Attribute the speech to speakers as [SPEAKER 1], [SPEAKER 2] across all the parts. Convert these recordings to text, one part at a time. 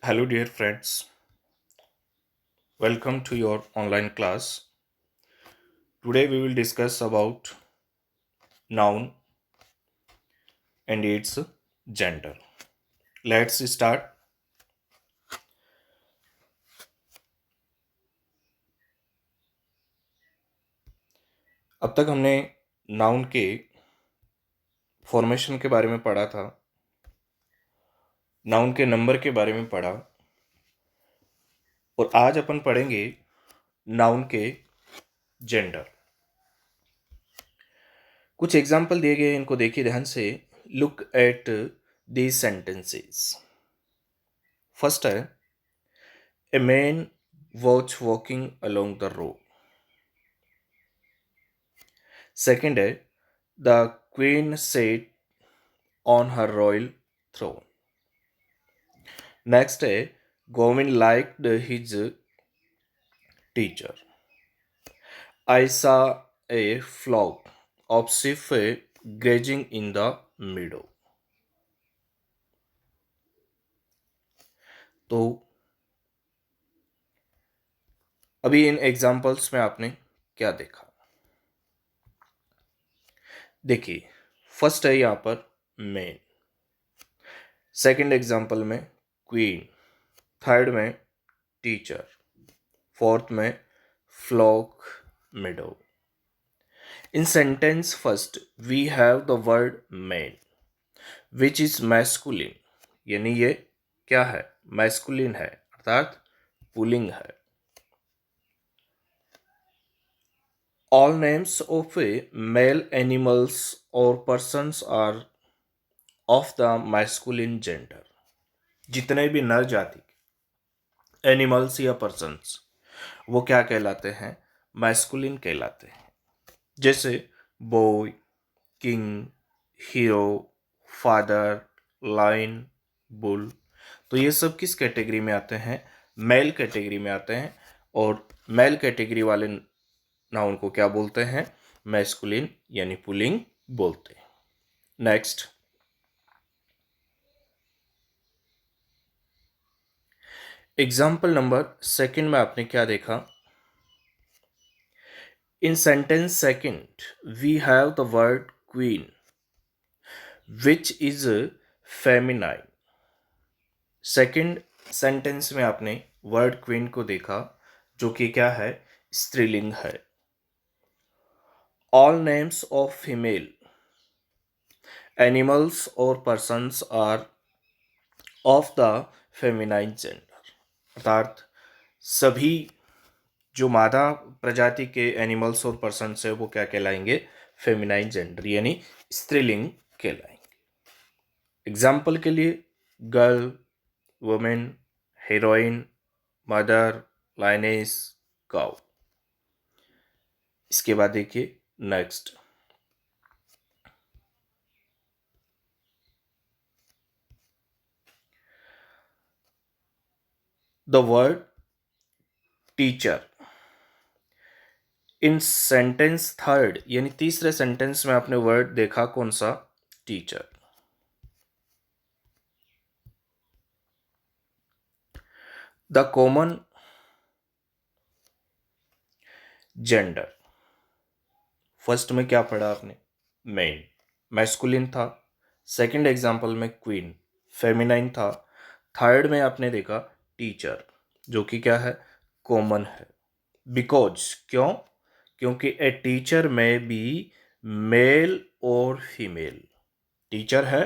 [SPEAKER 1] Hello, dear friends. Welcome to your online class. Today we will discuss about noun and its gender. Let's start. अब तक हमने noun के formation के बारे में पढ़ा था, नाउन के नंबर के बारे में पढ़ा और आज अपन पढ़ेंगे नाउन के जेंडर। कुछ एग्जाम्पल दिए गए, इनको देखिए ध्यान से। Look at these sentences. First है, a man watch walking along the road. Second है, the queen set on her royal throne. Next है, Govind liked his teacher. I saw a flock of sheep grazing in the meadow. तो अभी इन examples में आपने क्या देखा? देखिए, first है यहाँ पर मैन, सेकंड एग्जाम्पल में क्वीन, थर्ड में टीचर, फोर्थ में flock, meadow. In sentence first, we have the word man, which is masculine. यानी ये क्या है? masculine है, अर्थात पुल्लिंग है. All names of male animals or persons are of the masculine gender. जितने भी नर जाति एनिमल्स या पर्सन्स वो क्या कहलाते हैं? मैस्कुलिन कहलाते हैं. जैसे boy, king, hero, father, line, bull. तो ये सब किस कैटेगरी में आते हैं? मेल कैटेगरी में आते हैं. और मेल कैटेगरी वाले नाउन को क्या बोलते हैं? मैस्कुलिन यानी पुल्लिंग बोलते हैं. नेक्स्ट, एग्जाम्पल नंबर सेकंड में आपने क्या देखा? In sentence second we have the word queen which is feminine. Second sentence में आपने वर्ड क्वीन को देखा जो कि क्या है? स्त्रीलिंग है. All names of female animals और persons are of the feminine gender. अर्थात सभी जो मादा प्रजाति के एनिमल्स और पर्सन्स है वो क्या कहलाएंगे? फेमिनाइन जेंडर यानी स्त्रीलिंग कहलाएंगे. एग्जाम्पल के लिए girl, women, heroine, mother, lioness, cow. इसके बाद देखिए next, the word teacher. In sentence third यानी तीसरे सेंटेंस में आपने वर्ड देखा कौन सा? Teacher. The common gender. First में क्या पढ़ा आपने? मेन, मैस्कुलिन था. सेकंड एग्जांपल में क्वीन, फेमिनाइन था. थर्ड में आपने देखा टीचर जो कि क्या है? कॉमन है. बिकॉज क्यों? क्योंकि ए टीचर में बी मेल और फीमेल. टीचर है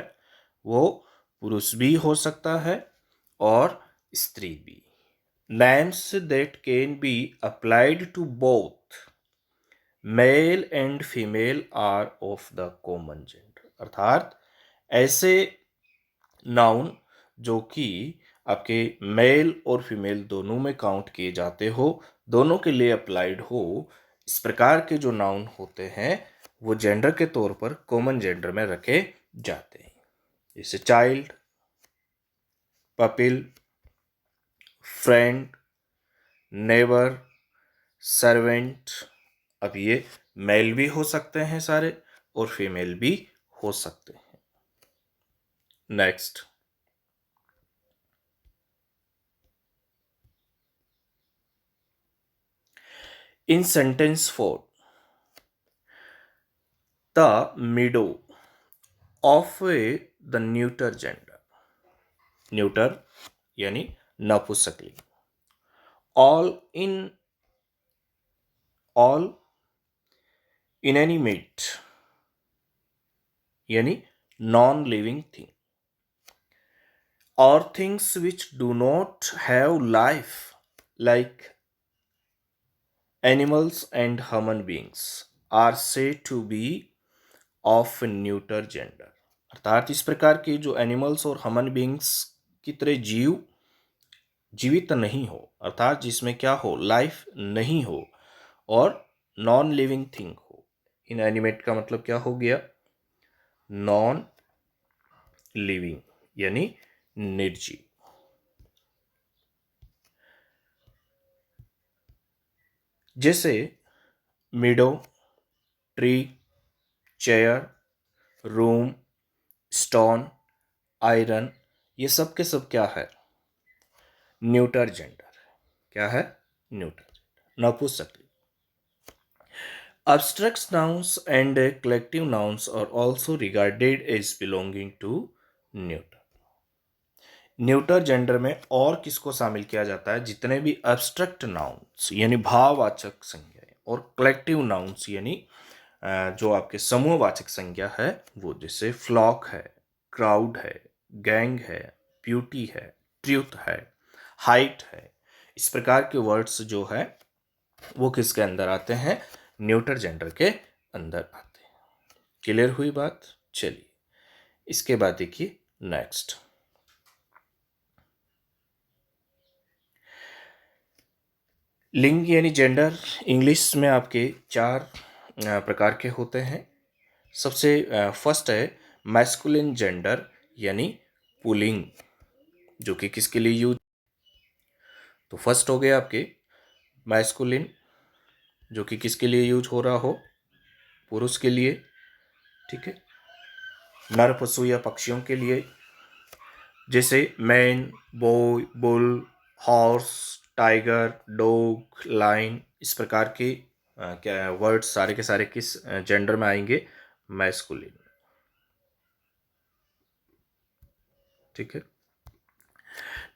[SPEAKER 1] वो पुरुष भी हो सकता है और स्त्री भी. Nouns that can be applied to both male and female are of the common gender. अर्थात ऐसे नाउन जो कि आपके मेल और फीमेल दोनों में काउंट किए जाते हो, दोनों के लिए अप्लाइड हो, इस प्रकार के जो नाउन होते हैं वो जेंडर के तौर पर कॉमन जेंडर में रखे जाते हैं. जैसे child, pupil, friend, neighbour, servant. अब ये मेल भी हो सकते हैं सारे और फीमेल भी हो सकते हैं. Next, In sentence 4, the meadow of the neuter gender. Neuter यानी नपुंसकलिंग. All inanimate यानी non living thing, or things which do not have life like animals and human beings are said to be of neuter gender. अर्थात इस प्रकार के जो animals और human beings की तरह जीवित नहीं हो, अर्थात जिसमें क्या हो, लाइफ नहीं हो और नॉन लिविंग थिंग हो. इनएनिमेट का मतलब क्या हो गया, नॉन लिविंग यानी निर्जीव. जैसे मीडो, tree, chair, room, stone, iron, ये सब के सब क्या है, न्यूटर जेंडर. क्या है, न्यूटर जेंडर, नपुंसकलिंग. Abstract nouns and collective nouns are also regarded as belonging to neuter. Neuter gender में और किसको शामिल किया जाता है, जितने भी एब्स्ट्रैक्ट नाउन्स यानी भाववाचक संज्ञाएं और कलेक्टिव नाउन्स यानी जो आपके समूहवाचक संज्ञा है वो, जैसे फ्लॉक है, क्राउड है, गैंग है, ब्यूटी है, ट्रूथ है, हाइट है. इस प्रकार के वर्ड्स जो है वो किसके अंदर आते हैं, न्यूटर जेंडर के अंदर आते हैं. क्लियर हुई बात. चलिए इसके बाद देखिए नेक्स्ट. लिंग यानी जेंडर इंग्लिश में आपके 4 प्रकार के होते हैं. सबसे फर्स्ट है मैस्कुलिन जेंडर यानी पुल्लिंग, जो कि किसके लिए यूज, तो फर्स्ट हो गया आपके मैस्कुलिन, जो कि किसके लिए यूज हो रहा हो, पुरुष के लिए. ठीक है, नर पशु या पक्षियों के लिए, जैसे man, boy, bull, horse, tiger, dog, line. इस प्रकार के क्या वर्ड सारे के सारे किस जेंडर में आएंगे, मैस्कुलिन. ठीक है.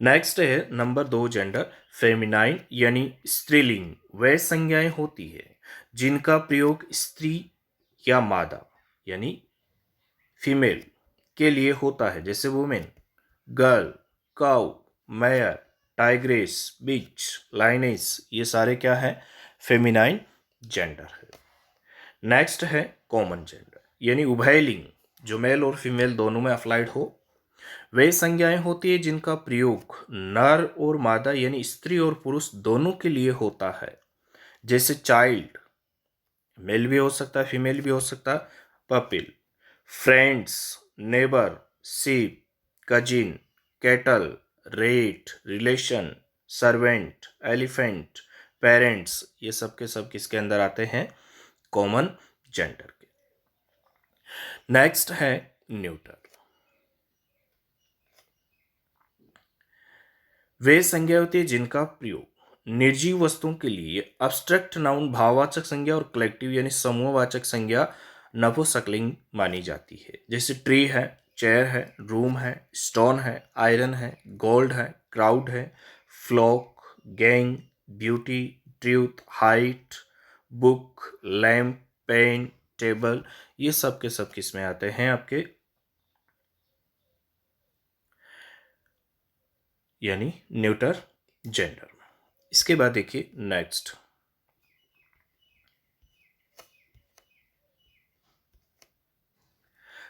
[SPEAKER 1] नेक्स्ट है नंबर 2 जेंडर फेमिनाइन यानी स्त्रीलिंग. वह संज्ञाएं होती है जिनका प्रयोग स्त्री या मादा यानी फीमेल के लिए होता है, जैसे women, girl, cow, mare, tigress, bitch, lioness. ये सारे क्या है, फेमिनाइन जेंडर है. नेक्स्ट है कॉमन जेंडर यानी उभयलिंग, जो मेल और फीमेल दोनों में अप्लाइड हो. वे संज्ञाएं होती है जिनका प्रयोग नर और मादा यानी स्त्री और पुरुष दोनों के लिए होता है, जैसे चाइल्ड, मेल भी हो सकता है फीमेल भी हो सकता है, पपिल, फ्रेंड्स, नेबर, सीप, cousin, cattle, rate, relation, servant, elephant, parents. ये सब के सब किसके अंदर आते हैं, कॉमन जेंडर के. नेक्स्ट है न्यूटर. वे संज्ञा होती है जिनका प्रयोग निर्जीव वस्तुओं के लिए अब्स्ट्रैक्ट नाउन भाववाचक संज्ञा और कलेक्टिव यानी समूहवाचक संज्ञा नपुंसकलिंग मानी जाती है, जैसे ट्री है, चेयर है, रूम है, स्टोन है, आयरन है, गोल्ड है, क्राउड है, flock, gang, beauty, truth, height, book, lamp, pen, table. ये सब के सब किस में आते हैं, आपके यानी न्यूटर जेंडर. इसके बाद देखिए next.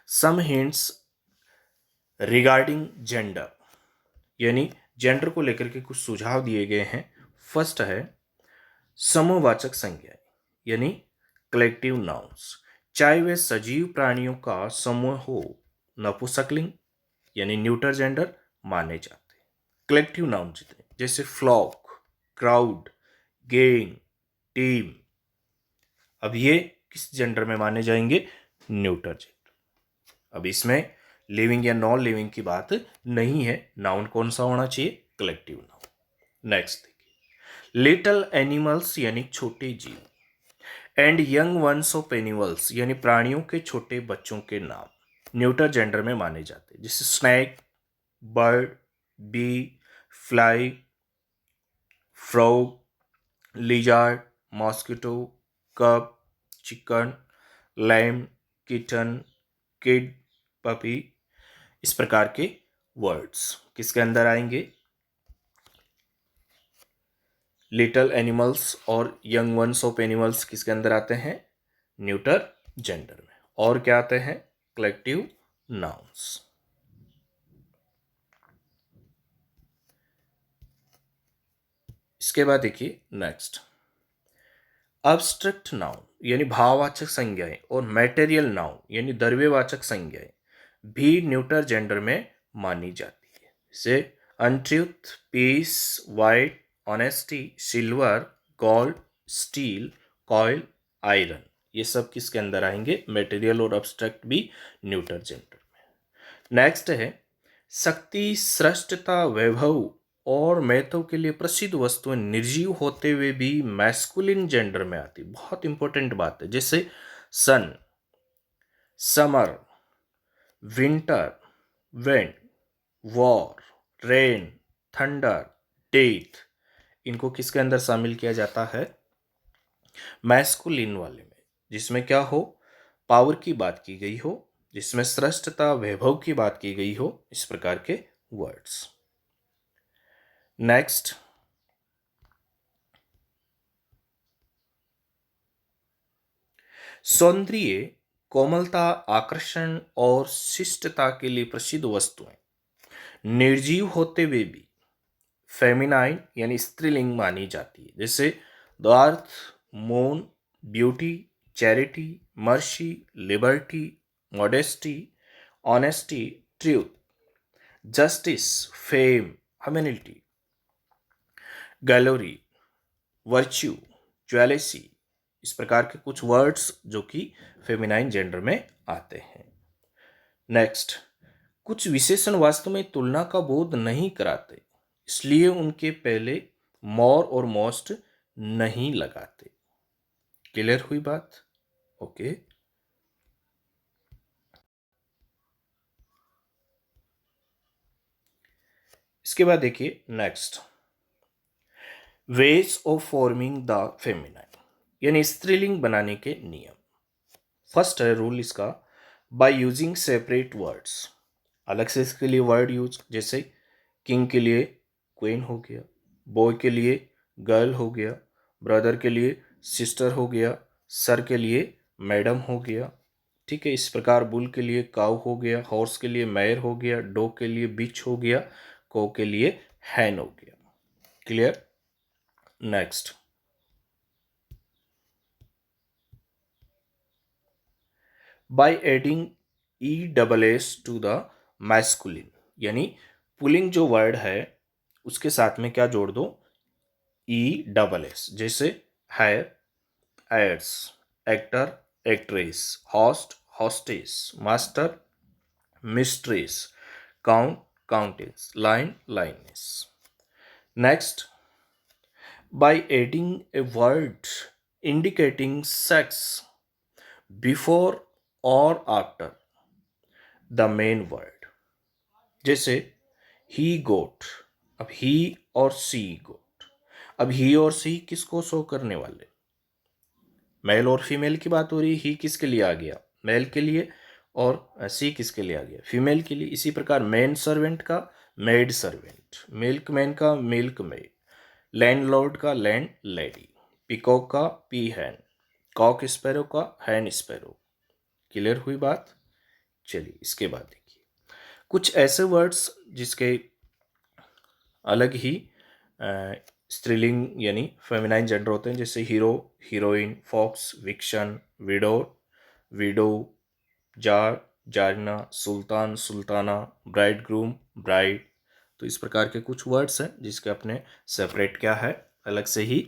[SPEAKER 1] Some hints regarding gender यानी जेंडर को लेकर के कुछ सुझाव दिए गए हैं. फर्स्ट है समूहवाचक संज्ञा यानी कलेक्टिव नाउन्स, चाहे वे सजीव प्राणियों का समूह हो, नपुंसकलिंग यानी न्यूटर जेंडर माने जाते हैं. कलेक्टिव नाउन जितने, जैसे फ्लॉक, क्राउड, गैंग, टीम, अब ये किस जेंडर में माने जाएंगे, न्यूटर जेंडर. अब इसमें लिविंग या नॉन लिविंग की बात नहीं है, नाउन कौन सा होना चाहिए, कलेक्टिव नाउन. नेक्स्ट देखिए लिटिल एनिमल्स यानी छोटे जीव, and young ones of animals यानी प्राणियों के छोटे बच्चों के नाम न्यूटर जेंडर में माने जाते हैं, जैसे snake, bird, bee, fly, frog, lizard, mosquito, cub, chicken, lamb, kitten, kid, puppy. इस प्रकार के वर्ड्स किसके अंदर आएंगे? लिटिल एनिमल्स और यंग वंस ऑफ एनिमल्स किसके अंदर आते हैं? न्यूटर जेंडर में। और क्या आते हैं? Collective nouns. इसके बाद देखिए नेक्स्ट, अब्स्ट्रैक्ट नाउन यानी भाववाचक संज्ञाएं और मटेरियल नाउन यानी द्रव्यवाचक संज्ञाएं भी न्यूटर जेंडर में मानी जाती है, जैसे untruth, peace, white, honesty, silver, gold, steel, coil, iron. ये सब किसके अंदर आएंगे? मटेरियल और अब्स्ट्रैक्ट भी न्यूटर जेंडर में। नेक्स्ट है शक्ति, श्रेष्ठता, वैभव और महत्व के लिए प्रसिद्ध वस्तुएं निर्जीव होते हुए भी मैस्कुलिन जेंडर में आती। बहुत इंपॉर्टेंट बात है, जैसे sun, summer, winter, wind, war, rain, thunder, death. इनको किसके अंदर शामिल किया जाता है? मैस्कुलिन वाले में, जिसमें क्या हो? पावर की बात की गई हो, जिसमें श्रेष्ठता, वैभव की बात की गई हो, इस प्रकार के वर्ड्स। नेक्स्ट, सौंदर्य, कोमलता, आकर्षण और शिष्टता के लिए प्रसिद्ध वस्तुएं निर्जीव होते हुए भी फेमिनाइन यानी स्त्रीलिंग मानी जाती है, जैसे the earth, moon, beauty, charity, mercy, liberty, modesty, honesty, truth, justice, fame, humanity, glory, virtue, jealousy. इस प्रकार के कुछ वर्ड्स जो कि फेमिनाइन जेंडर में आते हैं। नेक्स्ट, कुछ विशेषण वास्तव में तुलना का बोध नहीं कराते, इसलिए उनके पहले मोर और मोस्ट नहीं लगाते। क्लियर हुई बात? ओके। इसके बाद देखिए next, ways of forming the feminine यानी स्त्रीलिंग बनाने के नियम। फर्स्ट है रूल इसका, बाय यूजिंग सेपरेट वर्ड्स, अलग से इसके लिए वर्ड यूज, जैसे किंग के लिए क्वीन हो गया, बॉय के लिए गर्ल हो गया, ब्रदर के लिए सिस्टर हो गया, सर के लिए मैडम हो गया। ठीक है, इस प्रकार बुल के लिए काउ हो गया, हॉर्स के लिए मैर हो गया, डॉग के लिए बिच हो गया, को के लिए हैन हो गया। Clear? Next, by adding e double s to the masculine यानी पुलिंग जो वर्ड है उसके साथ में क्या जोड़ दो? ई डबल एस, जैसे है, adds, actor, actress, host, hostess, master, mistress, count, countess, lion, lioness. Next, by adding a word indicating sex before or after the main word, जैसे he got, अब he और she got, अब he और she किसको show करने वाले? Mail और female की बात हो रही है। ही किसके लिए आ गया? मेल के लिए। और सी किसके लिए आ गया? फीमेल के लिए। इसी प्रकार मैन सर्वेंट का मेड सर्वेंट, मिल्क मैन का मिल्क मेड, लैंडलॉर्ड का लैंड लेडी, पिकॉक का पी हैन, कॉक स्पैरो का हैन स्पैरो। क्लियर हुई बात? चलिए इसके बाद देखिए कुछ ऐसे वर्ड्स जिसके अलग ही स्त्रीलिंग यानी फेमिनाइन जेंडर होते हैं, जैसे hero, heroine, fox, vixen, widow, widow, czar, czarina, sultan, sultana, bride groom, bride. तो इस प्रकार के कुछ वर्ड्स हैं जिसके अपने सेपरेट क्या है, अलग से ही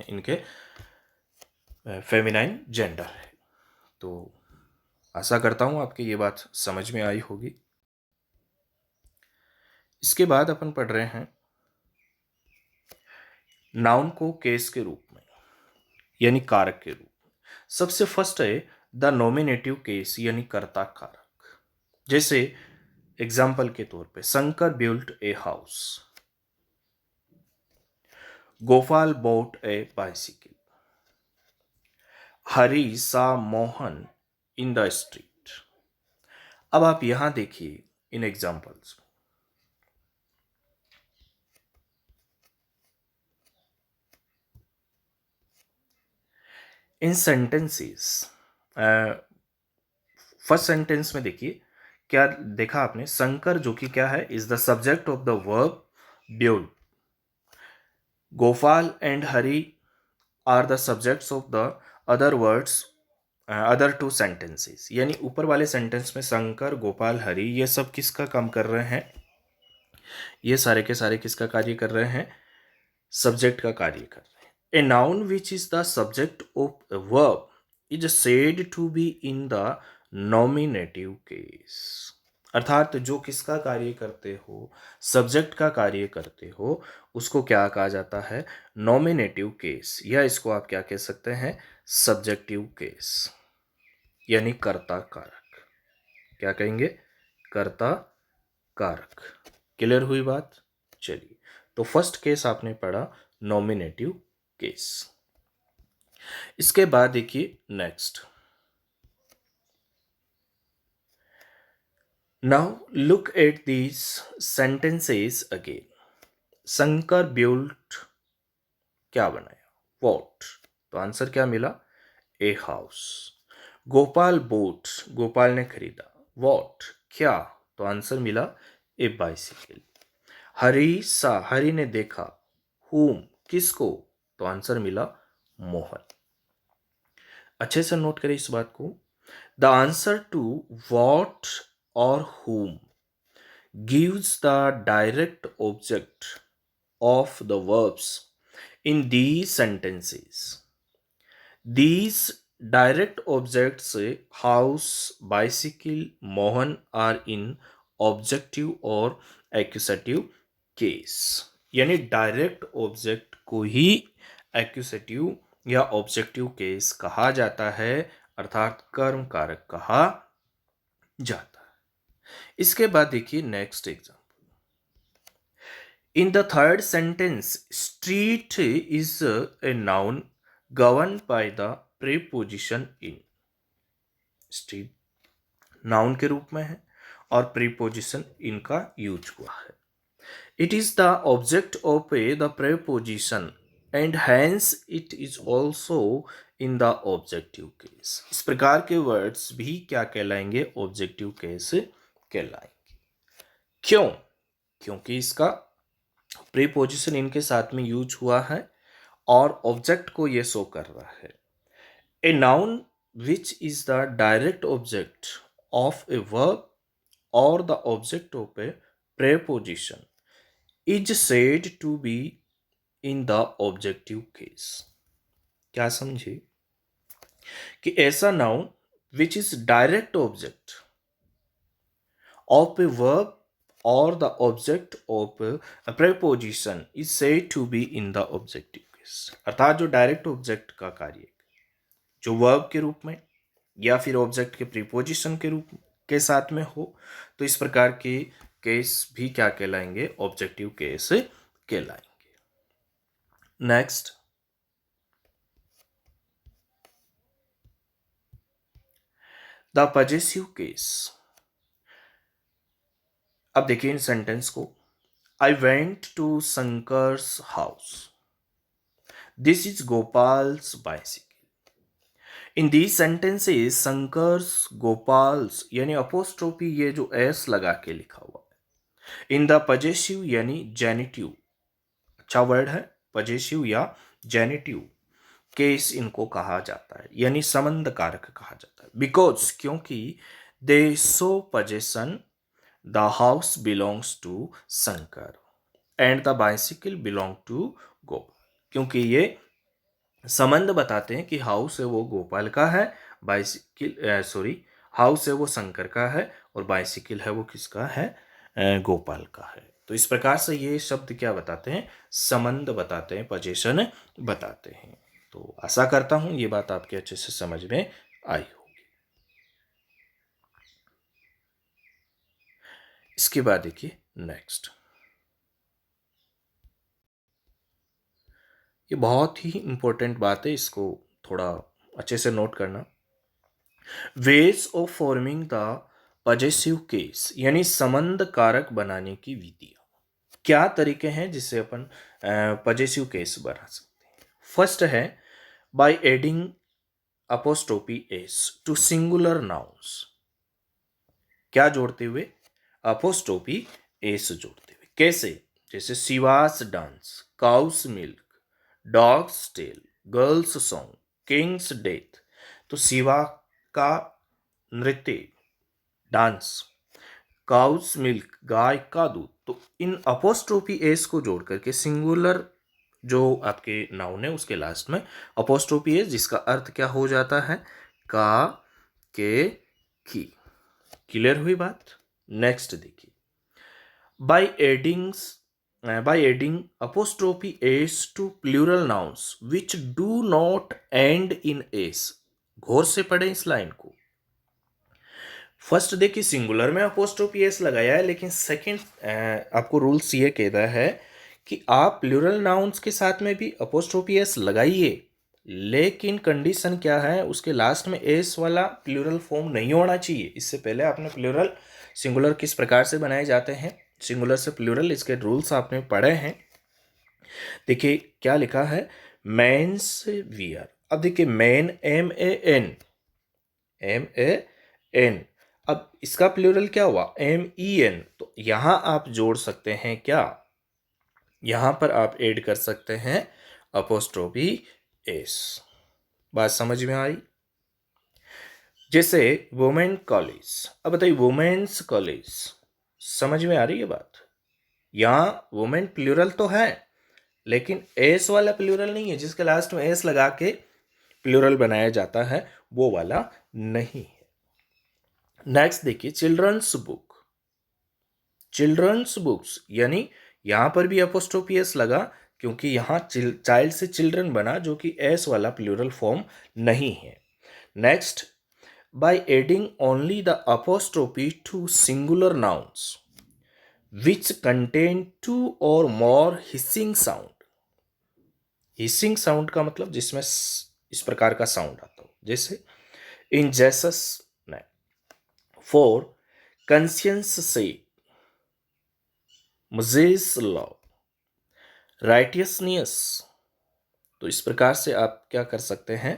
[SPEAKER 1] इनके फेमिनाइन जेंडर है। तो आशा करता हूँ आपकी ये बात समझ में आई होगी। इसके बाद अपन पढ़ रहे हैं नाउन को केस के रूप में यानी कारक के रूप में। सबसे फर्स्ट है द नॉमिनेटिव केस यानी कर्ता कारक। जैसे एग्जाम्पल के तौर पे Shankar built a house, Gopal bought a bicycle, Hari saw Mohan in the street. अब आप यहां देखिए in examples. In sentences first sentence में देखिए क्या देखा आपने, शंकर जो कि क्या है, is the subject of the verb dual, Gopal and Hari are the subjects of the other words other two sentences. यानी ऊपर वाले सेंटेंस में शंकर, गोपाल, हरी ये सब किसका काम कर रहे हैं, ये सारे के सारे किसका कार्य कर रहे हैं, सब्जेक्ट का कार्य कर रहे हैं। A noun which is the subject of a verb is said to be in the nominative case. अर्थात जो किसका कार्य करते हो, सब्जेक्ट का कार्य करते हो, उसको क्या कहा जाता है, नॉमिनेटिव केस, या इसको आप क्या कह सकते हैं, सब्जेक्टिव केस यानी कर्ता कारक। क्या कहेंगे, कर्ता कारक। क्लियर हुई बात। चलिए, तो फर्स्ट केस आपने पढ़ा नॉमिनेटिव केस। इसके बाद देखिए next. Now look at these sentences again. Shankar built क्या बनाया, वॉट, तो आंसर क्या मिला, ए हाउस। गोपाल बोट, गोपाल ने खरीदा, वॉट क्या, तो आंसर मिला ए बाइसिकल। हरी सा, हरी ने देखा, हुम किसको, तो आंसर मिला मोहन। अच्छे से नोट करें इस बात को। द आंसर टू वॉट और हुम gives the direct object of the verbs in these sentences. These direct objects house, bicycle, Mohan are in objective और accusative case। यानी डायरेक्ट ऑब्जेक्ट को ही एक्यूसेटिव या ऑब्जेक्टिव केस कहा जाता है, अर्थात कर्म कारक कहा जाता है। इसके बाद देखिए next example. In the third sentence, street is a noun governed by the preposition in। street noun के रूप में है और प्रीपोजिशन इन का यूज हुआ है। It is the object of a the preposition and hence it is also in the objective case. इस प्रकार के वर्ड्स भी क्या कहलाएंगे, ऑब्जेक्टिव केस कहलाएंगे। क्यों, क्योंकि इसका प्रीपोजिशन इनके साथ में यूज हुआ है और ऑब्जेक्ट को ये शो कर रहा है। A noun which is the direct object of a verb और the object of a preposition is said to be in the objective case. क्या समझे कि ऐसा noun which is direct object of a verb or the object of a preposition is said to be in the objective case। अर्थात जो direct object का कार्य जो verb के रूप में या फिर ऑब्जेक्ट के प्रीपोजिशन के रूप के साथ में हो, तो इस प्रकार के केस भी क्या कहलाएंगे, ऑब्जेक्टिव केस कहलाएंगे। Next, the possessive case. अब देखिए इन सेंटेंस को। I went to Shankar's house, this is Gopal's bicycle. In these sentences Shankar's, Gopal's यानी अपोस्ट्रोफी ये जो एस लगा के लिखा हुआ है। इन द पजेसिव यानी जेनिटिव, अच्छा वर्ड है पजेसिव या जेनिटिव केस इनको कहा जाता है, यानी संबंध कारक कहा जाता है। बिकॉज क्योंकि they show possession, the house belongs to Shankar and the bicycle belong to Gopal. क्योंकि ये संबंध बताते हैं कि हाउस है वो गोपाल का है, बाइसिकल हाउस है वो शंकर का है और बाइसिकल है वो किसका है, गोपाल का है। तो इस प्रकार से ये शब्द क्या बताते हैं, संबंध बताते हैं, पोजीशन बताते हैं। तो आशा करता हूं ये बात आपके अच्छे से समझ में आई होगी। इसके बाद देखिए नेक्स्ट, ये बहुत ही इंपॉर्टेंट बात है, इसको थोड़ा अच्छे से नोट करना। Ways of forming the possessive case, यानी संबंध कारक बनाने की विधियां। क्या तरीके हैं जिससे अपन पजेसिव केस बना सकते हैं। फर्स्ट है by adding apostrophe s to singular nouns. क्या जोड़ते हुए, अपोस्ट्रोफी एस जोड़ते हुए। कैसे, जैसे Shiva's dance, cow's milk, dog's tail, girl's song, king's death. तो शिवा का नृत्य, डांस, काउस मिल्क गाय का दूध। तो इन अपोस्ट्रोफी एस को जोड़ करके सिंगुलर जो आपके नाउन है उसके लास्ट में अपोस्ट्रोफी एस, जिसका अर्थ क्या हो जाता है, का, के, की। क्लियर हुई बात। नेक्स्ट देखिए, by adding apostrophe s to plural nouns which do not end in s। गौर से पढ़े इस लाइन को। फर्स्ट देखिए सिंगुलर में अपोस्ट्रोफी एस लगाया है, लेकिन सेकंड आपको रूल्स ये कहता है कि आप प्लूरल नाउन्स के साथ में भी अपोस्ट्रोफी एस लगाइए, लेकिन कंडीशन क्या है, उसके लास्ट में एस वाला प्लूरल फॉर्म नहीं होना चाहिए। इससे पहले आपने प्लूरल सिंगुलर किस प्रकार से बनाए जाते हैं, सिंगुलर से प्लूरल, इसके रूल्स आपने पढ़े हैं। देखिए क्या लिखा है, मेंस वियर। अब देखिए मेन, M-A-N, अब इसका प्लूरल क्या हुआ, M-E-N। तो यहां आप जोड़ सकते हैं क्या, यहां पर आप ऐड कर सकते हैं अपोस्ट्रोफी एस। बात समझ में आई। जैसे वुमेन कॉलेज, अब बताइए वुमेन्स कॉलेज, समझ में आ रही है बात। यहां वुमेन प्लूरल तो है, लेकिन एस वाला प्लूरल नहीं है, जिसके लास्ट में एस लगा के प्लूरल बनाया जाता है, वो वाला नहीं है। नेक्स्ट देखिए चिल्ड्रंस बुक, चिल्ड्रंस बुक्स, यानी यहां पर भी अपोस्ट्रोफी एस लगा, क्योंकि यहां चाइल्ड से चिल्ड्रन बना, जो कि एस वाला प्लूरल फॉर्म नहीं है। Next, by adding only the apostrophe to singular nouns which contain two और more hissing sound. Hissing sound का मतलब जिसमें इस प्रकार का साउंड आता हो, जैसे इन जेसस ने, फॉर कंसियंस से, मुजेस लॉ, राइटियसनेस। तो इस प्रकार से आप क्या कर सकते हैं,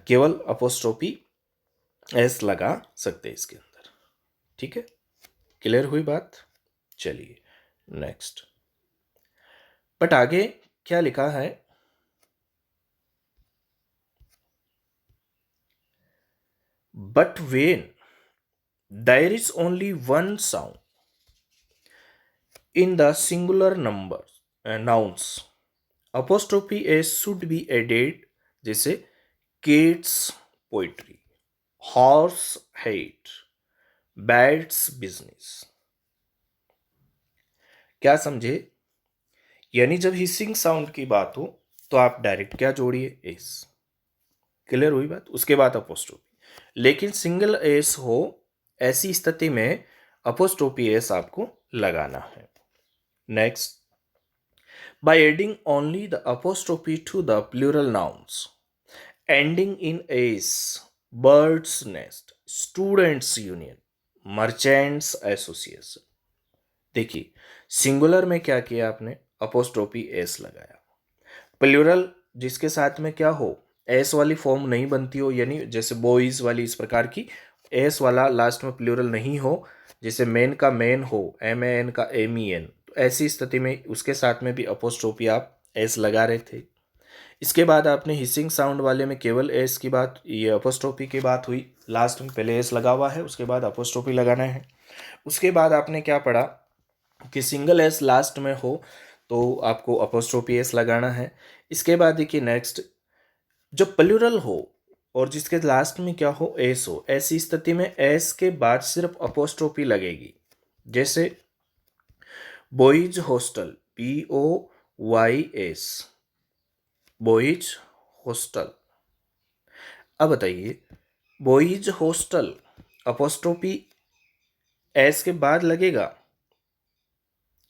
[SPEAKER 1] केवल अपोस्ट्रोफी एस लगा सकते हैं इसके अंदर। ठीक है, क्लियर हुई बात। चलिए नेक्स्ट, बट आगे क्या लिखा है, but when there is only one sound in the singular number nouns apostrophe s should be added, जैसे kids poetry, horse hate, bats business। क्या समझे, यानी जब हिसिंग साउंड की बात हो तो आप डायरेक्ट क्या जोड़िए, एस। क्लियर हुई बात। उसके बाद अपोस्ट्रोफी, लेकिन सिंगल एस हो ऐसी स्थिति में अपोस्ट्रोफी एस आपको लगाना है। Next, by adding only the apostrophe to the plural nouns ending in s, bird's nest, students union, merchants association। देखिए सिंगुलर में क्या किया आपने, अपोस्ट्रोफी एस लगाया। प्लूरल जिसके साथ में क्या हो, एस वाली फॉर्म नहीं बनती हो, यानी जैसे बॉयज वाली इस प्रकार की, एस वाला लास्ट में प्लूरल नहीं हो, जैसे मेन का मेन हो, MAN का MEN। तो ऐसी स्थिति में उसके साथ में भी अपोस्ट्रोफी आप एस लगा रहे थे। इसके बाद आपने हिसिंग साउंड वाले में केवल एस की बात, ये अपोस्ट्रोफी की बात हुई, लास्ट में पहले एस लगा हुआ है, उसके बाद अपोस्ट्रोफी लगाना है। उसके बाद आपने क्या पढ़ा कि सिंगल एस लास्ट में हो तो आपको अपोस्ट्रोफी एस लगाना है। इसके बाद देखिए नेक्स्ट, जो प्लूरल हो और जिसके लास्ट में क्या हो, एस हो, ऐसी स्थिति में एस के बाद सिर्फ अपोस्ट्रोफी लगेगी। जैसे boys hostel, BOYS, boys hostel. अब बताइए, बॉयज हॉस्टल अपोस्ट्रोफी एस के बाद लगेगा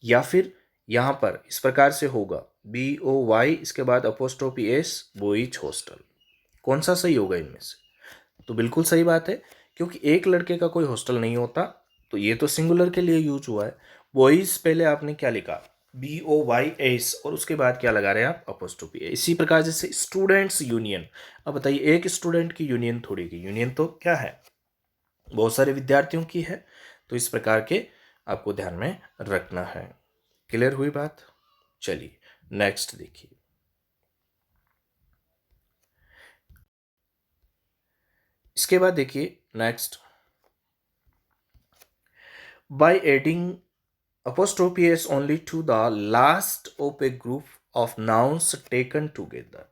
[SPEAKER 1] या फिर यहां पर इस प्रकार से होगा, BOY इसके बाद अपोस्ट्रोफी एस, बॉयज हॉस्टल। कौन सा सही होगा इनमें से? तो बिल्कुल सही बात है, क्योंकि एक लड़के का कोई हॉस्टल नहीं होता, तो ये तो सिंगुलर के लिए यूज हुआ है। बॉयज पहले आपने क्या लिखा, BOYS, और उसके बाद क्या लगा रहे हैं आप, अपोस्ट्रोफी। इसी प्रकार जैसे स्टूडेंट्स यूनियन। अब बताइए, एक स्टूडेंट की यूनियन थोड़ी की, यूनियन तो क्या है, बहुत सारे विद्यार्थियों की है। तो इस प्रकार के आपको ध्यान में रखना है। क्लियर हुई बात? चलिए नेक्स्ट देखिए। इसके बाद देखिए next, by adding apostrophe s only to the last of a group of nouns taken together,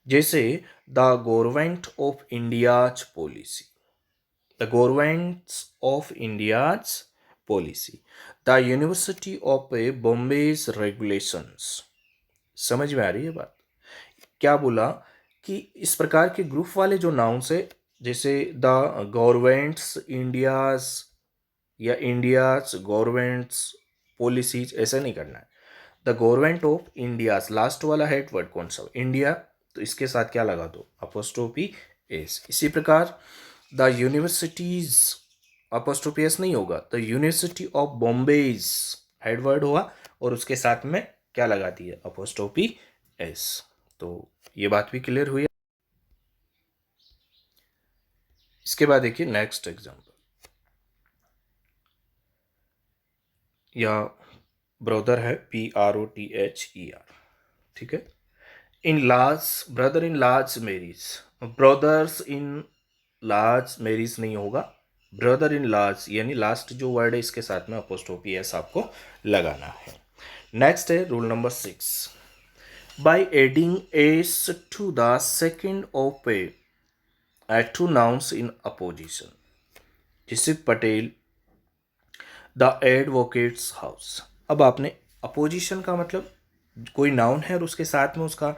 [SPEAKER 1] जैसे the government of India's policy, the governments of India's policy, the University of Bombay's regulations। समझ में आ रही है बात? क्या बोला कि इस प्रकार के ग्रुप वाले जो नाउन्स है, जैसे द गवर्नमेंट्स इंडियाज या इंडियाज गवर्नमेंट्स पॉलिसीज, ऐसा नहीं करना है। The government of India's, last वाला हेड वर्ड कौन सा, इंडिया, तो इसके साथ क्या लगा दो, अपोस्ट्रोफी एस। इसी प्रकार द यूनिवर्सिटीज, अपोस्ट्रोफी एस नहीं होगा, the university of Bombay's head word होगा, और उसके साथ में क्या लगा दी है, अपोस्ट्रोफी एस। तो ये बात भी क्लियर हुई है। इसके बाद देखिए नेक्स्ट एग्जांपल, या ब्रदर है, PROTHER, ठीक है। In large, brother in large marriage, brothers in large marriage नहीं होगा, ब्रदर इन लार्ज, यानी लास्ट जो वर्ड है इसके साथ में अपोस्ट्रोफी एस आपको लगाना है। नेक्स्ट है rule number 6, by adding s to the second of a two nouns in apposition, जैसे पटेल, द एडवोकेट्स हाउस। अब आपने अपोजिशन का मतलब, कोई नाउन है और उसके साथ में उसका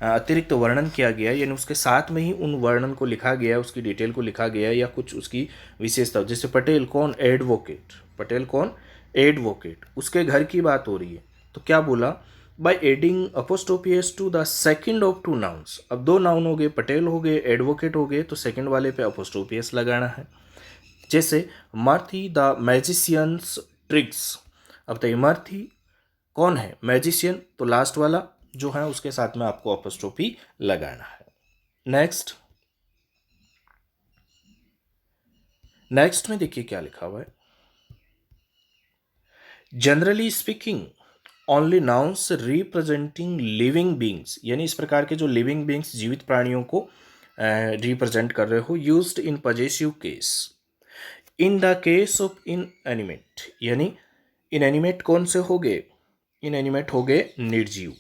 [SPEAKER 1] अतिरिक्त वर्णन किया गया, यानी उसके साथ में ही उन वर्णन को लिखा गया, उसकी डिटेल को लिखा गया, या कुछ उसकी विशेषता। जैसे पटेल कौन, एडवोकेट, पटेल कौन, एडवोकेट, उसके घर की बात हो रही है। तो क्या बोला, by adding apostrophe s to the second of two nouns. अब दो नाउन हो गए, पटेल हो गए, एडवोकेट हो गए, तो सेकंड वाले पे अपोस्ट्रोफी एस लगाना है। जैसे मर्थी द मैजिशियंस ट्रिक्स। अब बताइए, मर्थी कौन है, मैजिशियन, तो लास्ट वाला जो है उसके साथ में आपको अपोस्ट्रोफी लगाना है। नेक्स्ट, नेक्स्ट में देखिए क्या लिखा हुआ है, generally speaking only nouns representing living beings, यानी इस प्रकार के जो लिविंग बींग्स, जीवित प्राणियों को रिप्रेजेंट कर रहे हो, used in possessive case. In the case of inanimate, यानी इनएनिमेट कौन से हो गए, इनएनिमेट हो गए निर्जीव।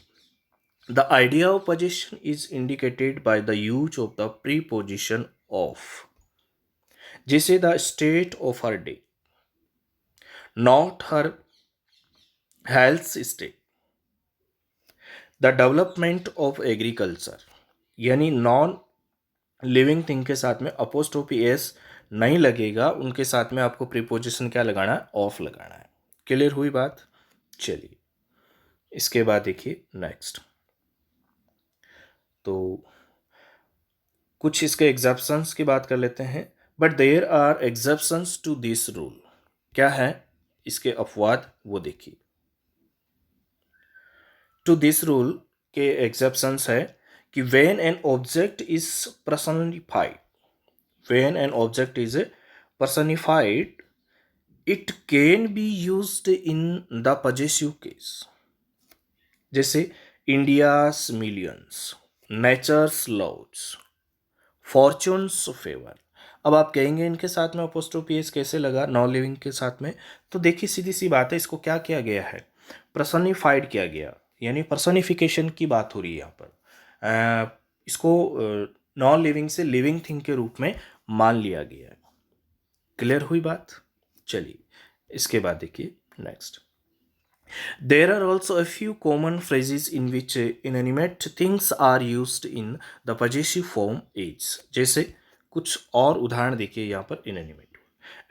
[SPEAKER 1] The idea of possession is indicated by the use of the preposition of, जैसे the state of her day, not her health state, the development of agriculture, यानी नॉन लिविंग थिंग के साथ में अपोस्ट्रोफी एस नहीं लगेगा, उनके साथ में आपको प्रीपोजिशन क्या लगाना है, ऑफ लगाना है। क्लियर हुई बात? चलिए इसके बाद देखिए नेक्स्ट, तो कुछ इसके एग्जेप्शंस की बात कर लेते हैं। But there are exceptions to this rule. क्या है इसके अपवाद, वो देखिए। टू दिस रूल के एग्जेप्शंस है कि when an object is personified, when an object is personified, it can be used in the possessive case. जैसे India's millions, nature's laws, fortune's favour. अब आप कहेंगे इनके साथ में अपोस्ट्रोफी एस कैसे लगा नॉन लिविंग के साथ में, तो देखिए सीधी सी बात है, इसको क्या किया गया है, पर्सनिफाइड किया गया, यानी पर्सनिफिकेशन की बात हो रही है यहाँ पर। इसको नॉन लिविंग से लिविंग थिंग के रूप में मान लिया गया है। क्लियर हुई बात? चलिए इसके बाद देखिए next, There are also a few common phrases in which inanimate things are used in the possessive form is. जैसे कुछ और उदाहरण देखिए यहाँ पर inanimate.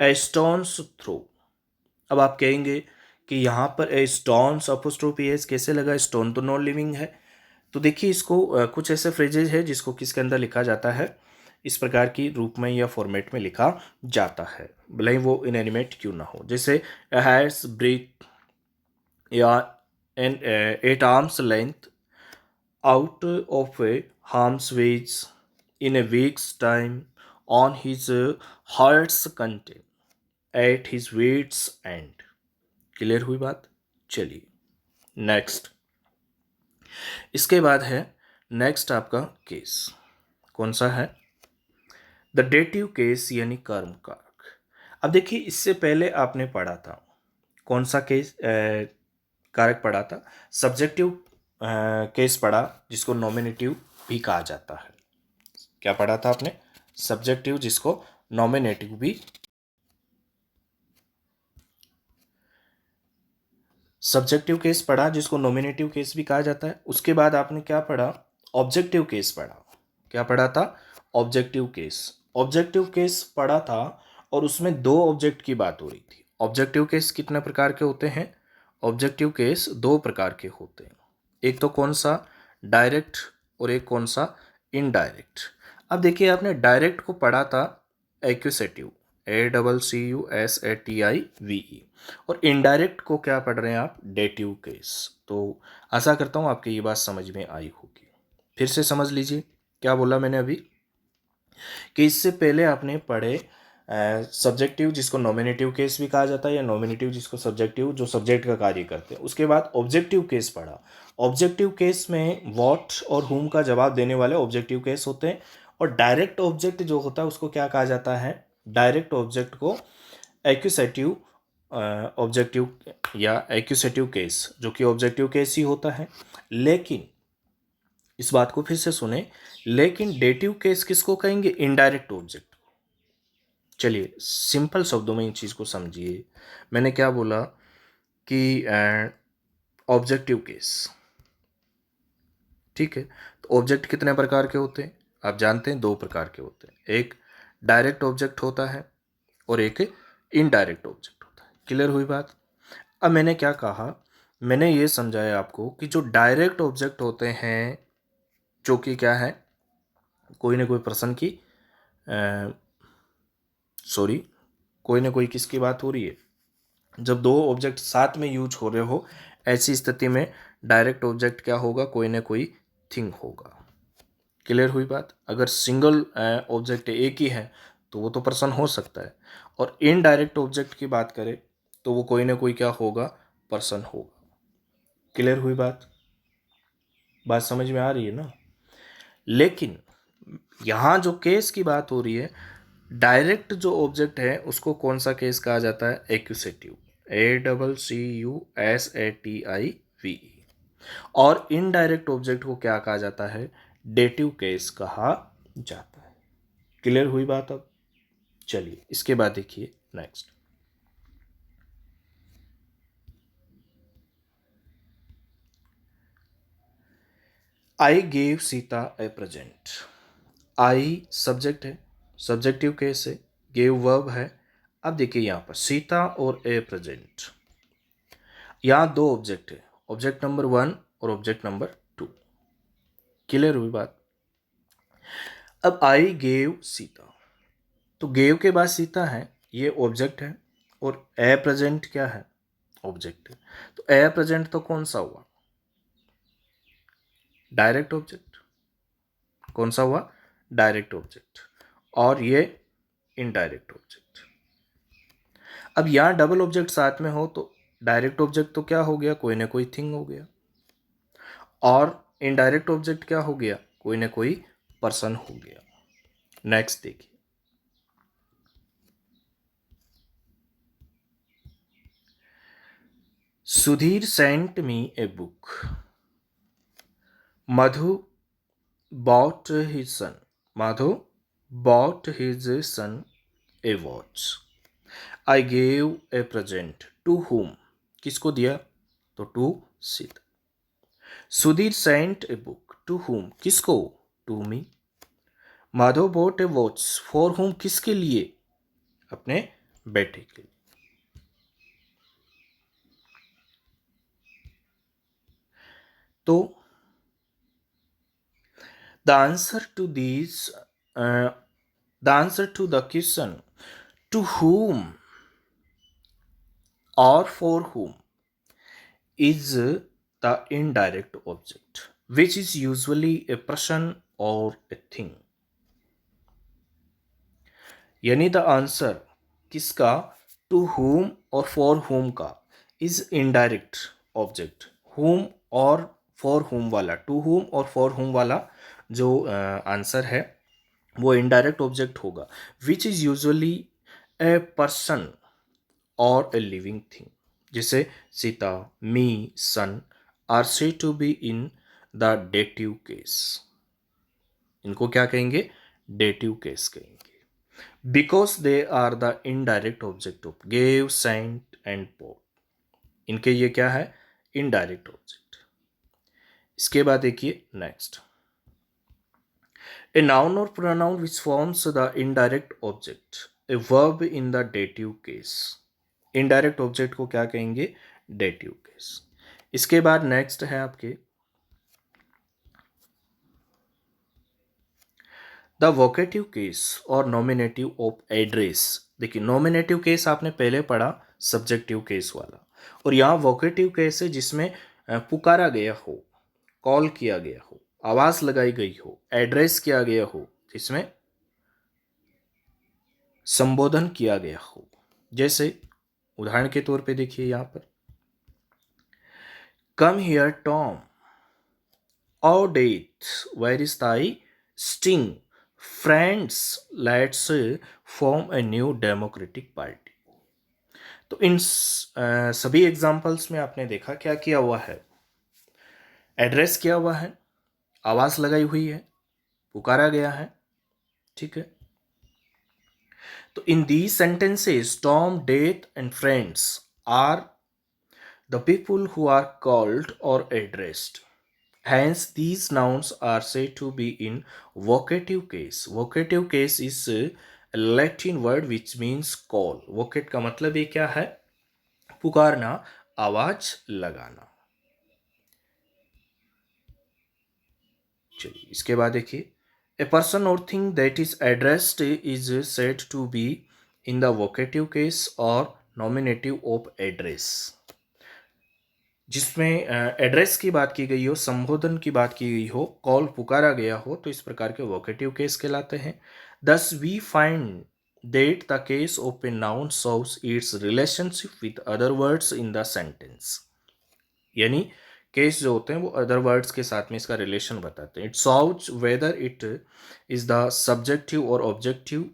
[SPEAKER 1] A stone's throw. अब आप कहेंगे कि यहाँ पर a stone's apostrophe s कैसे लगा? स्टोन तो नॉन लिविंग है. तो देखिए इसको कुछ ऐसे फ्रेजेज है जिसको किसके अंदर लिखा जाता है, इस प्रकार की रूप में या फॉर्मेट में लिखा जाता है, भले ही वो इनएनिमेट क्यों ना हो. जैसे a hair's breadth या an at arm's length, out of a harm's reach, in a week's time, on his heart's content, at his wit's end. Clear हुई बात? चलिए नेक्स्ट. इसके बाद है नेक्स्ट आपका केस. कौन सा है? द डेटिव केस यानी कर्म कारक. अब देखिए इससे पहले आपने पढ़ा था कौन सा केस कारक पढ़ा था? सब्जेक्टिव केस पढ़ा जिसको नॉमिनेटिव भी कहा जाता है. क्या पढ़ा था आपने? सब्जेक्टिव जिसको नॉमिनेटिव भी सब्जेक्टिव केस पढ़ा जिसको नॉमिनेटिव केस भी कहा जाता है. उसके बाद आपने क्या पढ़ा? ऑब्जेक्टिव केस पढ़ा. क्या पढ़ा था? Objective case. ऑब्जेक्टिव केस पढ़ा था और उसमें दो ऑब्जेक्ट की बात हो रही थी. ऑब्जेक्टिव केस कितने प्रकार के होते हैं? ऑब्जेक्टिव केस दो प्रकार के होते हैं. एक तो कौन सा? डायरेक्ट. और एक कौन सा? इनडायरेक्ट. अब देखिए आपने डायरेक्ट को पढ़ा था एक्यूसेटिव, ACCUSATIVE, और इनडायरेक्ट को क्या पढ़ रहे हैं आप? Dative case. तो आशा करता हूँ आपकी ये बात समझ में आई होगी. फिर से समझ लीजिए क्या बोला मैंने अभी, कि इससे पहले आपने पढ़े सब्जेक्टिव जिसको नॉमिनेटिव केस भी कहा जाता है, या नॉमिनेटिव जिसको सब्जेक्टिव जो सब्जेक्ट का कार्य करते हैं. उसके बाद ऑब्जेक्टिव केस पढ़ा. ऑब्जेक्टिव केस में व्हाट और हुम का जवाब देने वाले ऑब्जेक्टिव केस होते हैं. और डायरेक्ट ऑब्जेक्ट जो होता है उसको क्या कहा जाता है? डायरेक्ट ऑब्जेक्ट को एक्यूसेटिव ऑब्जेक्टिव या एक्यूसेटिव केस, जो कि ऑब्जेक्टिव केस ही होता है. लेकिन इस बात को फिर से सुने, लेकिन डेटिव केस किसको कहेंगे? Indirect object. चलिए सिंपल शब्दों में इन चीज़ को समझिए. मैंने क्या बोला कि ऑब्जेक्टिव केस. ठीक है, तो ऑब्जेक्ट कितने प्रकार के होते हैं? आप जानते हैं दो प्रकार के होते हैं. एक डायरेक्ट ऑब्जेक्ट होता है और एक इनडायरेक्ट ऑब्जेक्ट होता है. क्लियर हुई बात? अब मैंने क्या कहा, मैंने ये समझाया आपको कि जो डायरेक्ट ऑब्जेक्ट होते हैं, जो कि क्या है, कोई ना कोई पर्सन की सॉरी कोई ना कोई किसकी बात हो रही है? जब दो ऑब्जेक्ट साथ में यूज हो रहे हो, ऐसी स्थिति में डायरेक्ट ऑब्जेक्ट क्या होगा? कोई ना कोई थिंग होगा. क्लियर हुई बात? अगर सिंगल ऑब्जेक्ट एक ही है तो वो तो पर्सन हो सकता है, और इनडायरेक्ट ऑब्जेक्ट की बात करें तो वो कोई ना कोई क्या होगा? पर्सन होगा. क्लियर हुई बात? बात समझ में आ रही है ना? लेकिन यहाँ जो केस की बात हो रही है, डायरेक्ट जो ऑब्जेक्ट है उसको कौन सा केस कहा जाता है? एक्यूसेटिव, ACCUSATIVE. और इनडायरेक्ट ऑब्जेक्ट को क्या कहा जाता है? डेटिव केस कहा जाता है. क्लियर हुई बात? अब चलिए इसके बाद देखिए next. I gave Sita A present. I subject है, सब्जेक्टिव केस है. गेव वर्ब है. अब देखिए यहाँ पर सीता और ए प्रेजेंट, यहाँ दो ऑब्जेक्ट है, ऑब्जेक्ट नंबर 1 और ऑब्जेक्ट नंबर 2. क्लियर हुई बात? अब आई गेव सीता, तो गेव के बाद सीता है, ये ऑब्जेक्ट है, और ए प्रेजेंट क्या है? ऑब्जेक्ट है. तो ए प्रेजेंट तो कौन सा हुआ? Direct object. कौन सा हुआ? Direct object. और ये इनडायरेक्ट ऑब्जेक्ट. अब यहाँ डबल ऑब्जेक्ट साथ में हो तो डायरेक्ट ऑब्जेक्ट तो क्या हो गया? कोई ना कोई थिंग हो गया. और इनडायरेक्ट ऑब्जेक्ट क्या हो गया? कोई ना कोई पर्सन हो गया. नेक्स्ट देखिए. Sudhir sent me a book. Madhu bought his son. Madhu bought his son a watch. I gave a present to whom? किसको दिया? तो to Sita. Sudhir sent a book to whom, किसको? To me. Madhav bought a watch for whom, किसके लिए? अपने बेटे के लिए। तो the answer to this the answer to the question to whom or for whom is the indirect object, which is usually a person or a thing. यानी the answer किसका, to whom और for whom का, is indirect object. whom और for whom वाला, to whom और for whom वाला जो answer है वो इनडायरेक्ट ऑब्जेक्ट होगा, which is usually a person और ए लिविंग थिंग। जैसे Sita, me, son are said to be in the dative case. इनको क्या कहेंगे? डेटिव केस कहेंगे। Because they are the indirect object of gave, sent and bought. इनके ये क्या है? Indirect object. इसके बाद देखिए नेक्स्ट, ए नाउन और pronoun which forms the indirect object, a verb in the dative case. Indirect object को क्या कहेंगे? Dative case. इसके बाद नेक्स्ट है आपके द वोकेटिव केस और नॉमिनेटिव ऑफ एड्रेस। देखिए नॉमिनेटिव केस आपने पहले पढ़ा, सब्जेक्टिव केस वाला, और यहाँ वोकेटिव केस है जिसमें पुकारा गया हो, कॉल किया गया हो, आवाज लगाई गई हो, एड्रेस किया गया हो, जिसमें संबोधन किया गया हो। जैसे उदाहरण के तौर पे देखिए यहाँ पर, come here Tom, O death where is thy sting, friends let's form a new democratic party. तो इन सभी एग्जाम्पल्स में आपने देखा क्या किया हुआ है? एड्रेस किया हुआ है, आवाज लगाई हुई है, पुकारा गया है, ठीक है। तो in these sentences Tom, death and friends are the people who are called और addressed. Hence, these nouns are said to be in vocative case. Vocative case is a Latin word which means call. Vocate का मतलब ये क्या है? पुकारना, आवाज लगाना। चलिए इसके बाद देखिए, a person or thing that is addressed is said to be in the vocative case or nominative of address. जिसमें एड्रेस की बात की गई हो, संबोधन की बात की गई हो, कॉल पुकारा गया हो, तो इस प्रकार के वोकेटिव केस कहलाते हैं। Thus we find that the case of a noun shows its relationship with other words in the sentence. यानी केस जो होते हैं वो अदर वर्ड्स के साथ में इसका रिलेशन बताते हैं। It shows whether it is the subjective और ऑब्जेक्टिव,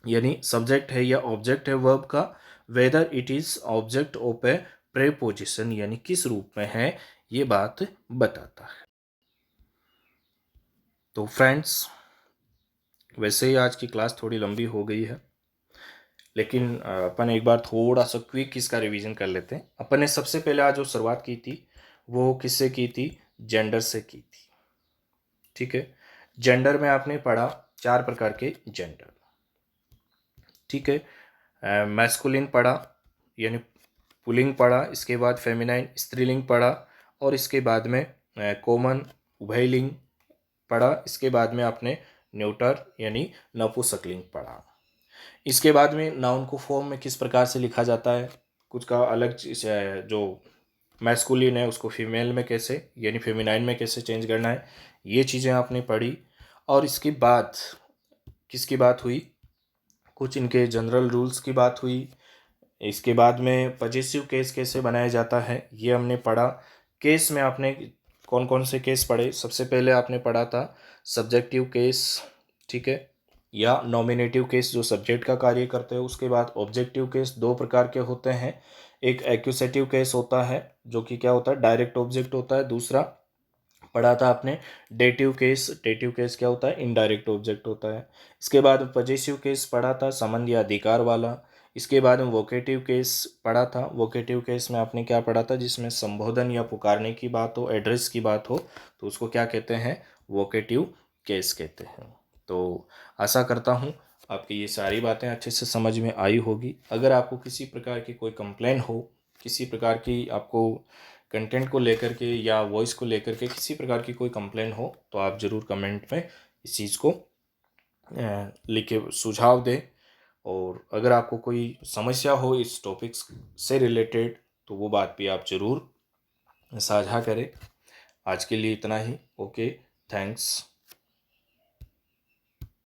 [SPEAKER 1] यानी सब्जेक्ट है या ऑब्जेक्ट है वर्ब का, whether it is object of A preposition, यानी किस रूप में है, ये बात बताता है। तो फ्रेंड्स, वैसे ही आज की क्लास थोड़ी लंबी हो गई है, लेकिन अपन एक बार थोड़ा सा क्विक इसका रिवीजन कर लेते हैं। अपन ने सबसे पहले आज जो शुरुआत की थी वो किससे की थी? जेंडर से की थी, ठीक है। जेंडर में आपने पढ़ा 4 प्रकार के जेंडर, ठीक है। मैस्कुलिन पढ़ा यानी पुलिंग पढ़ा, इसके बाद फेमिनाइन स्त्रीलिंग पढ़ा, और इसके बाद में कॉमन उभयलिंग पढ़ा। इसके बाद में आपने न्यूटर यानी नपुंसकलिंग पढ़ा। इसके बाद में नाउन को फॉर्म में किस प्रकार से लिखा जाता है, कुछ का अलग चीज है, जो मैस्कुलिन है उसको फीमेल में कैसे यानी फेमिनाइन में कैसे चेंज करना है, ये चीज़ें आपने पढ़ी। और इसके बाद किसकी बात हुई? कुछ इनके जनरल रूल्स की बात हुई। इसके बाद में पजेसिव केस कैसे बनाया जाता है ये हमने पढ़ा। केस में आपने कौन कौन से केस पढ़े? सबसे पहले आपने पढ़ा था सब्जेक्टिव केस, ठीक है, या नॉमिनेटिव केस जो सब्जेक्ट का कार्य करते हैं। उसके बाद ऑब्जेक्टिव केस 2 प्रकार के होते हैं, एक एक्यूसेटिव केस होता है जो कि क्या होता है? डायरेक्ट ऑब्जेक्ट होता है। दूसरा पढ़ा था आपने डेटिव केस, डेटिव केस क्या होता है? इनडायरेक्ट ऑब्जेक्ट होता है। इसके बाद पजेसिव केस पढ़ा था, संबंध या अधिकार वाला। इसके बाद में वोकेटिव केस पढ़ा था। वोकेटिव केस में आपने क्या पढ़ा था, जिसमें संबोधन या पुकारने की बात हो, एड्रेस की बात हो, तो उसको क्या कहते हैं, वोकेटिव केस कहते हैं। तो आशा करता हूँ आपकी ये सारी बातें अच्छे से समझ में आई होगी। अगर आपको किसी प्रकार की कोई कंप्लेन हो, किसी प्रकार की आपको कंटेंट को लेकर के या वॉइस को लेकर के किसी प्रकार की कोई कंप्लेन हो, तो आप ज़रूर कमेंट में इस चीज़ को लिख के सुझाव दें। और अगर आपको कोई समस्या हो इस टॉपिक्स से रिलेटेड, तो वो बात भी आप ज़रूर साझा करें। आज के लिए इतना ही। Okay, thanks.